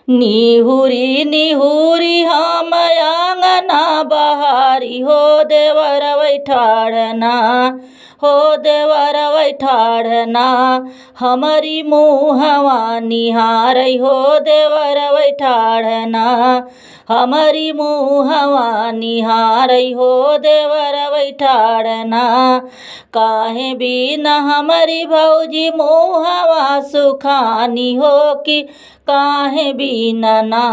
निहुरी निहुरी हम आंगना बहारी हो देवर बैठाड़ना, हो देवर बैठाड़ना हमारी मुहवा निहारै हो देवर बैठाड़ना, हमारी मुहवा निहारै हो देवर बैठाड़ना। काहे बिना हमारी भौजी मुहवा सुखानी हो कि काहे बिना ना,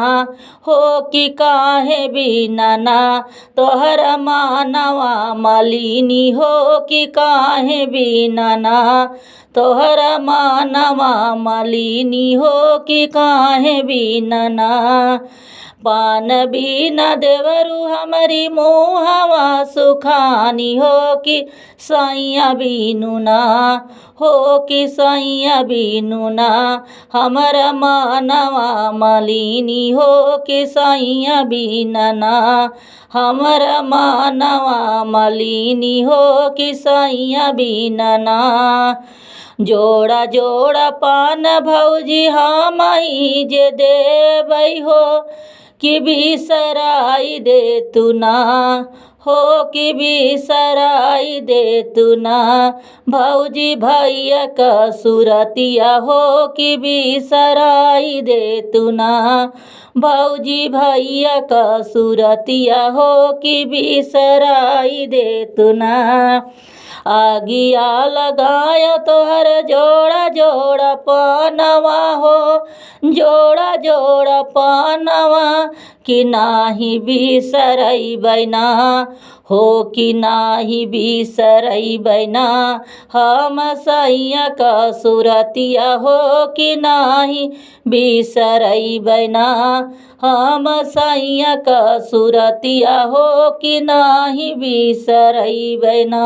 हो कि काहे बिना ना तोहर मानवा मालिनी हो कि काहे बिना ना, तोहर मानवा मालिनी हो कि काहे बिना ना। पान बिना देवरू हमारी मुहवा सुखानी हो कि सैया बिनु ना, हो कि सैया बिनु ना हमर मानवा मालिनी हो कि सैया बिना ना, हमर मानवा मालिनी हो कि सैया बिना ना। जोड़ा जोड़ा पान भौजी हम ही जे देबै हो कि बिसराई दे तू ना, हो कि बिसराई दे तू ना भौजी भैया का सुरतिया हो कि बिसराई दे तू ना, भौजी भैया का सुरतिया हो कि बिसराई दे तू ना। आगिया लगाया तोहर जोड़ा जोड़ा पानवा हो, जोड़ा जोड़ा पानवा कि नाही बिसरैबै ना, हो कि नाही बिसरैबै ना हम सैया का सुरतिया हो कि नाही बिसरैबै ना, हम सैया का सुरतिया हो कि नाही बिसरैबै ना।